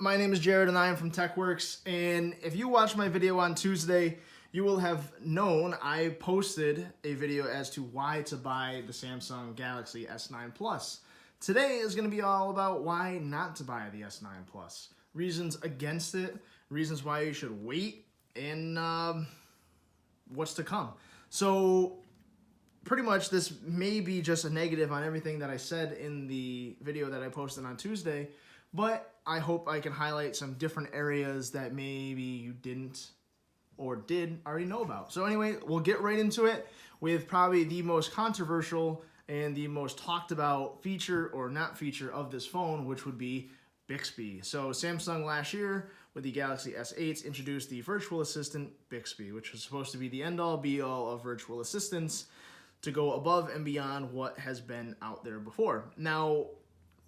my name is Jared and I am from TechWorks, and if you watched my video on Tuesday, you will have known I posted a video as to why to buy the Samsung Galaxy S9 Plus. Today is going to be all about why not to buy the S9 Plus, reasons against it, reasons why you should wait, and what's to come. So pretty much this may be just a negative on everything that I said in the video that I posted on Tuesday, but I hope I can highlight some different areas that maybe you didn't or did already know about. So anyway, we'll get right into it with probably the most controversial and the most talked about feature or not feature of this phone, which would be Bixby. So Samsung last year with the Galaxy S8 introduced the virtual assistant Bixby, which was supposed to be the end-all be-all of virtual assistants to go above and beyond what has been out there before. Now,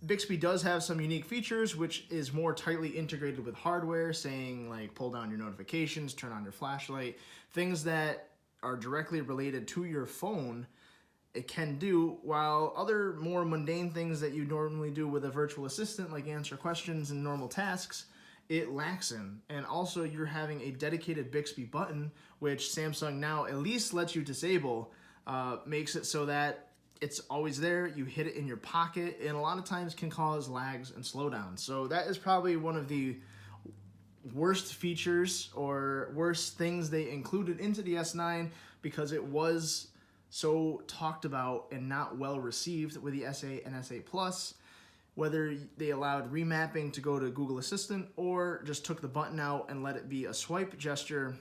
Bixby does have some unique features, which is more tightly integrated with hardware, saying like pull down your notifications, turn on your flashlight, things that are directly related to your phone. It can do, while other more mundane things that you normally do with a virtual assistant, like answer questions and normal tasks, it lacks in. And also you're having a dedicated Bixby button, which Samsung now at least lets you disable, makes it so that it's always there, you hit it in your pocket, and a lot of times can cause lags and slowdowns. So that is probably one of the worst features or worst things they included into the S9 because it was so talked about and not well received with the S8 and S8 Plus. Whether they allowed remapping to go to Google Assistant or just took the button out and let it be a swipe gesture,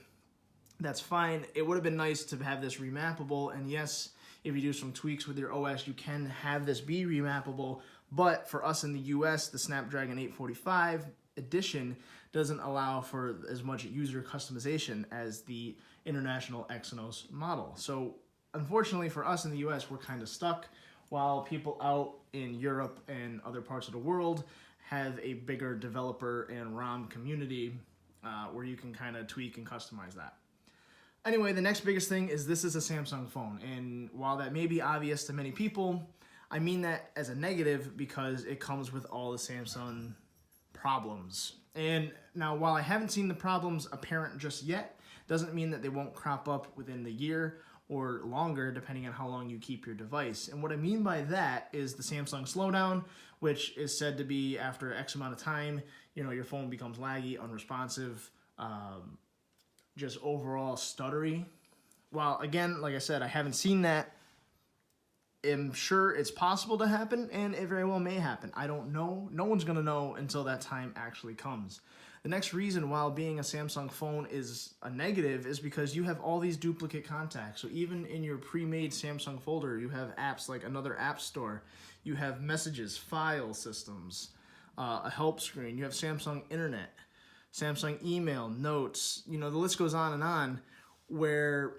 that's fine. It would have been nice to have this remappable, and yes, if you do some tweaks with your OS, you can have this be remappable, but for us in the US, the Snapdragon 845 edition doesn't allow for as much user customization as the international Exynos model. So unfortunately for us in the US, we're kind of stuck, while people out in Europe and other parts of the world have a bigger developer and ROM community where you can kind of tweak and customize that. Anyway, the next biggest thing is this is a Samsung phone, and while that may be obvious to many people, I mean that as a negative because it comes with all the Samsung problems. And now, while I haven't seen the problems apparent just yet, doesn't mean that they won't crop up within the year or longer, depending on how long you keep your device. And what I mean by that is the Samsung slowdown, which is said to be after X amount of time, your phone becomes laggy, unresponsive, just overall stuttery. While again, like I said, I haven't seen that. I'm sure it's possible to happen, and it very well may happen. I don't know. No one's gonna know until that time actually comes. The next reason why being a Samsung phone is a negative is because you have all these duplicate contacts. So even in your pre-made Samsung folder, you have apps like another app store. You have messages, file systems, a help screen. You have Samsung Internet, Samsung email, notes, the list goes on, where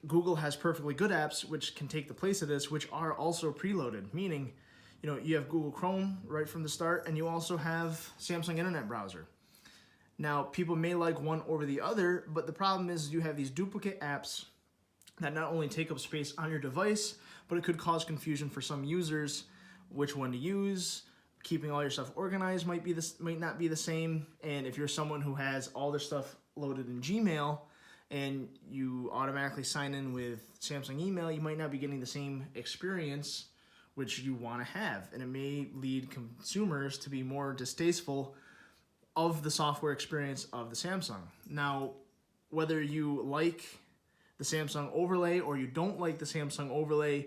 Google has perfectly good apps which can take the place of this, which are also preloaded, meaning, you have Google Chrome right from the start, and you also have Samsung Internet Browser. Now, people may like one over the other, but the problem is you have these duplicate apps that not only take up space on your device, but it could cause confusion for some users, which one to use. Keeping all your stuff organized might not be the same, and if you're someone who has all their stuff loaded in Gmail and you automatically sign in with Samsung email, you might not be getting the same experience which you want to have, and it may lead consumers to be more distasteful of the software experience of the Samsung. Now, whether you like the Samsung overlay or you don't like the Samsung overlay,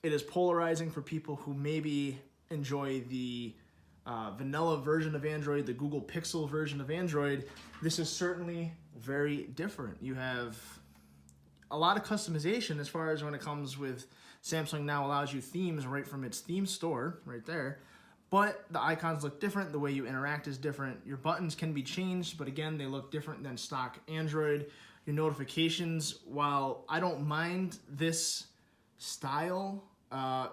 it is polarizing for people who maybe enjoy the vanilla version of Android, the Google Pixel version of Android. This is certainly very different. You have a lot of customization as far as when it comes with Samsung now allows you themes right from its theme store right there, but the icons look different, the way you interact is different. Your buttons can be changed, but again, they look different than stock Android. Your notifications, while I don't mind this style,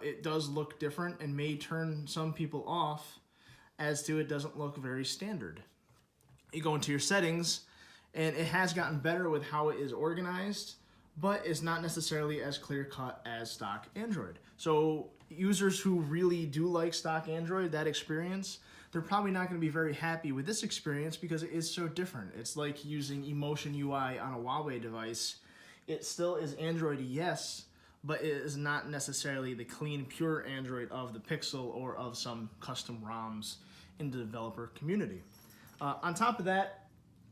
it does look different and may turn some people off as to it doesn't look very standard. You go into your settings, and it has gotten better with how it is organized, but is not necessarily as clear-cut as stock Android. So users who really do like stock Android, that experience, they're probably not going to be very happy with this experience because it is so different. It's like using Emotion UI on a Huawei device. It still is Android, yes, but it is not necessarily the clean, pure Android of the Pixel or of some custom ROMs in the developer community. On top of that,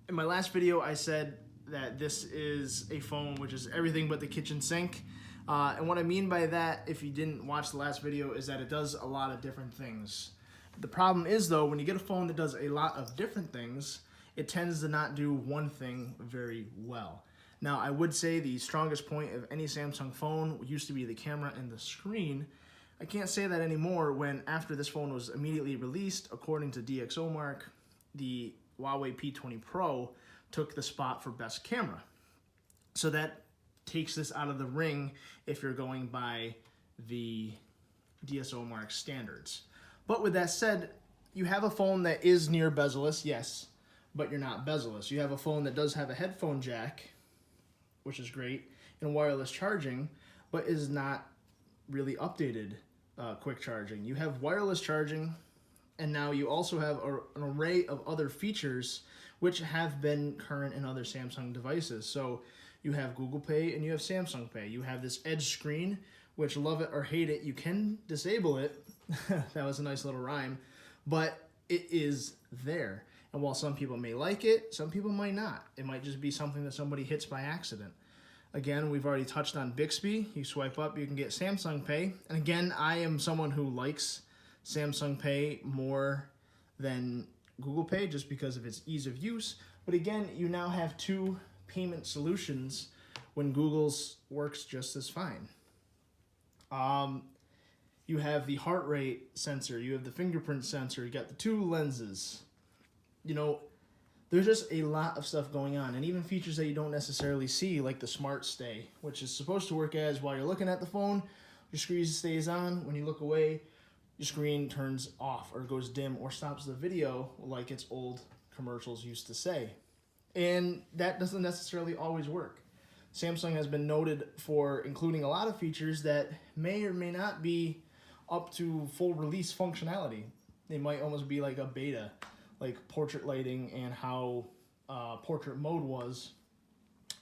in my last video, I said that this is a phone which is everything but the kitchen sink. And what I mean by that, if you didn't watch the last video, is that it does a lot of different things. The problem is, though, when you get a phone that does a lot of different things, it tends to not do one thing very well. Now, I would say the strongest point of any Samsung phone used to be the camera and the screen. I can't say that anymore when, after this phone was immediately released, according to DxOMark, the Huawei P20 Pro took the spot for best camera. So that takes this out of the ring if you're going by the DxOMark standards. But with that said, you have a phone that is near bezel-less, yes, but you're not bezel-less. You have a phone that does have a headphone jack, which is great, and wireless charging, but is not really updated quick charging. You have wireless charging, and now you also have an array of other features which have been current in other Samsung devices. So you have Google Pay and you have Samsung Pay. You have this Edge screen, which, love it or hate it, you can disable it. That was a nice little rhyme, but it is there. And while some people may like it, some people might not. It might just be something that somebody hits by accident. Again, we've already touched on Bixby. You swipe up, you can get Samsung Pay. And again, I am someone who likes Samsung Pay more than Google Pay just because of its ease of use. But again, you now have two payment solutions when Google's works just as fine. You have the heart rate sensor, you have the fingerprint sensor, you got the two lenses. You know, there's just a lot of stuff going on, and even features that you don't necessarily see, like the Smart Stay, which is supposed to work as while you're looking at the phone, your screen stays on. When you look away, your screen turns off or goes dim or stops the video like its old commercials used to say. And that doesn't necessarily always work. Samsung has been noted for including a lot of features that may or may not be up to full release functionality. They might almost be like a beta, like portrait lighting and how portrait mode was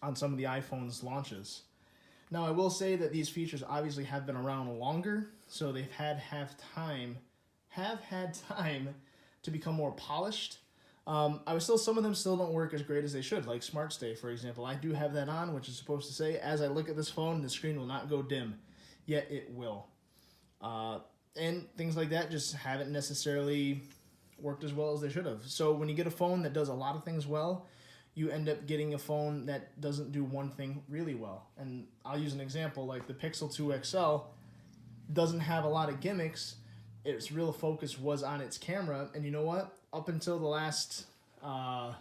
on some of the iPhone's launches. Now, I will say that these features obviously have been around longer, so they've had time to become more polished. Some of them still don't work as great as they should, like Smart Stay, for example. I do have that on, which is supposed to say, as I look at this phone, the screen will not go dim, yet it will. And things like that just haven't necessarily worked as well as they should have. So when you get a phone that does a lot of things well, you end up getting a phone that doesn't do one thing really well. And I'll use an example, like the Pixel 2 XL doesn't have a lot of gimmicks. Its real focus was on its camera, and you know what? Up until the last, I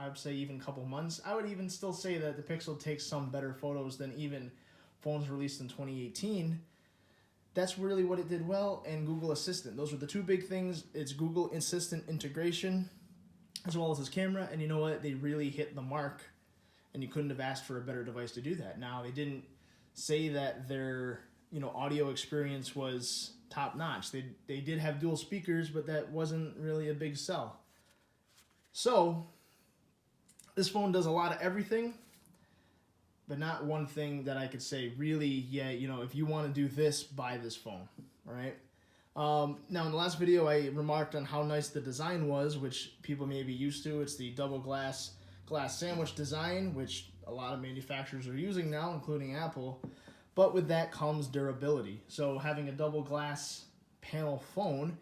would say even couple months, I would even still say that the Pixel takes some better photos than even phones released in 2018. That's really what it did well, and Google Assistant. Those were the two big things. It's Google Assistant integration, as well as its camera, and you know what? They really hit the mark, and you couldn't have asked for a better device to do that. Now, they didn't say that their audio experience was top notch. They did have dual speakers, but that wasn't really a big sell. So this phone does a lot of everything, but not one thing that I could say really, yeah, if you want to do this, buy this phone, all right? Now, in the last video, I remarked on how nice the design was, which people may be used to. It's the double glass sandwich design, which a lot of manufacturers are using now, including Apple. But with that comes durability. So having a double glass panel phone,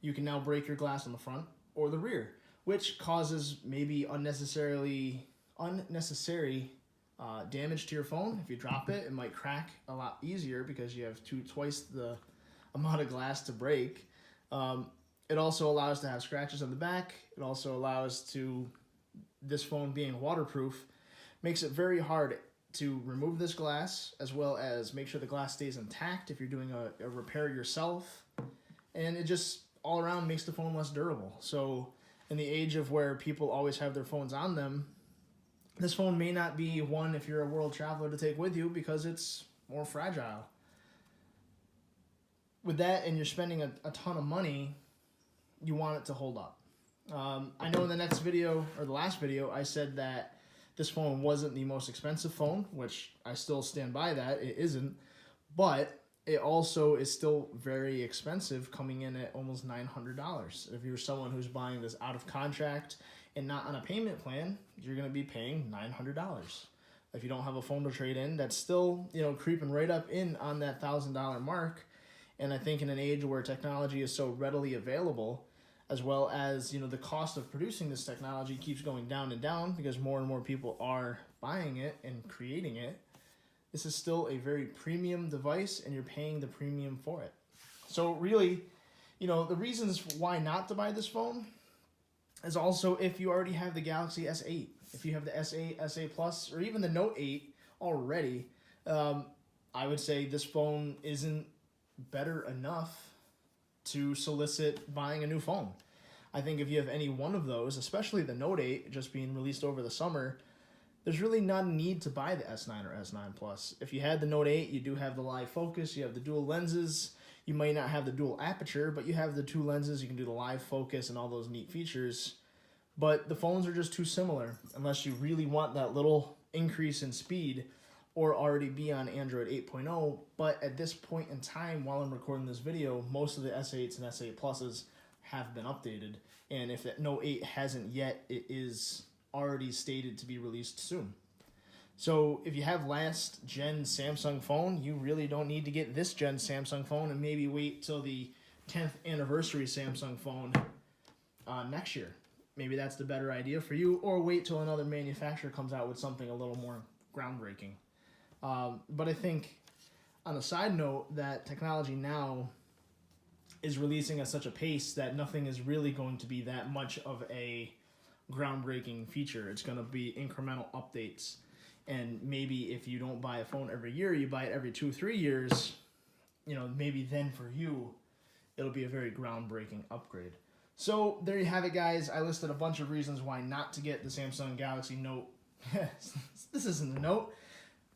you can now break your glass on the front or the rear, which causes maybe unnecessary damage to your phone. If you drop it, it might crack a lot easier because you have twice the amount of glass to break. It also allows to have scratches on the back. It also allows this phone being waterproof, makes it very hard to remove this glass, as well as make sure the glass stays intact if you're doing a repair yourself. And it just all around makes the phone less durable. So in the age of where people always have their phones on them, this phone may not be one if you're a world traveler to take with you because it's more fragile. with that and you're spending a ton of money, you want it to hold up. I know in the next video, or the last video, I said that this phone wasn't the most expensive phone, which I still stand by that. It isn't. But it also is still very expensive, coming in at almost $900. If you're someone who's buying this out of contract and not on a payment plan, you're going to be paying $900. If you don't have a phone to trade in, that's still, creeping right up in on that $1,000 mark. And I think in an age where technology is so readily available, as well as, the cost of producing this technology keeps going down and down because more and more people are buying it and creating it, this is still a very premium device and you're paying the premium for it. So really, the reasons why not to buy this phone is also if you already have the Galaxy S8, if you have the S8, S8 Plus, or even the Note 8 already, I would say this phone isn't better enough to solicit buying a new phone. I think if you have any one of those, especially the Note 8 just being released over the summer, there's really not a need to buy the S9 or S9 Plus. If you had the Note 8, you do have the live focus, you have the dual lenses, you might not have the dual aperture, but you have the two lenses, you can do the live focus and all those neat features. But the phones are just too similar unless you really want that little increase in speed or already be on Android 8.0, but at this point in time, while I'm recording this video, most of the S8s and S8 Pluses have been updated, and if that Note 8 hasn't yet, it is already stated to be released soon. So if you have last gen Samsung phone, you really don't need to get this gen Samsung phone and maybe wait till the 10th anniversary Samsung phone next year. Maybe that's the better idea for you, or wait till another manufacturer comes out with something a little more groundbreaking. But I think, on a side note, that technology now is releasing at such a pace that nothing is really going to be that much of a groundbreaking feature. It's going to be incremental updates. And maybe if you don't buy a phone every year, you buy it every 2-3 years, maybe then for you, it'll be a very groundbreaking upgrade. So there you have it, guys. I listed a bunch of reasons why not to get the Samsung Galaxy Note. This isn't the Note.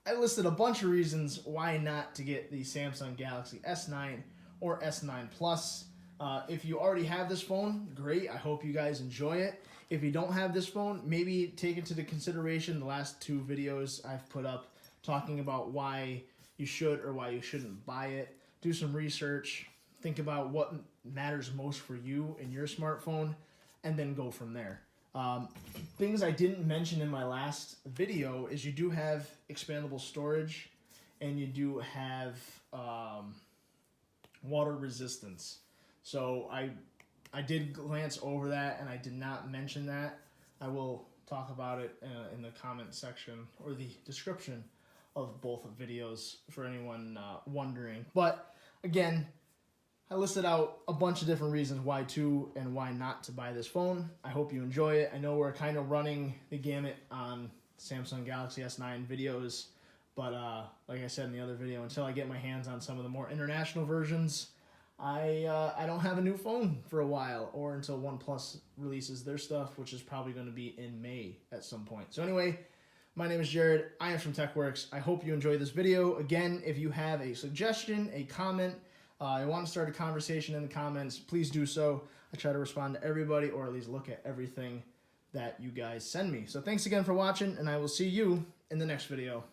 I listed a bunch of reasons why not to get the Samsung Galaxy S9 or S9 Plus. If you already have this phone, great. I hope you guys enjoy it. If you don't have this phone, maybe take into consideration the last 2 videos I've put up talking about why you should or why you shouldn't buy it. Do some research. Think about what matters most for you in your smartphone, and then go from there. Things I didn't mention in my last video is you do have expandable storage and you do have water resistance. So I did glance over that and I did not mention that. I will talk about it in the comment section or the description of both videos for anyone wondering. But again, I listed out a bunch of different reasons why to and why not to buy this phone. I hope you enjoy it. I know we're kind of running the gamut on Samsung Galaxy S9 videos, but like I said in the other video, until I get my hands on some of the more international versions, I don't have a new phone for a while, or until OnePlus releases their stuff, which is probably going to be in May at some point. So anyway, my name is Jared. I am from TechWorks. I hope you enjoyed this video. Again, if you have a suggestion, a comment, I want to start a conversation in the comments, please do so. I try to respond to everybody, or at least look at everything that you guys send me. So thanks again for watching, and I will see you in the next video.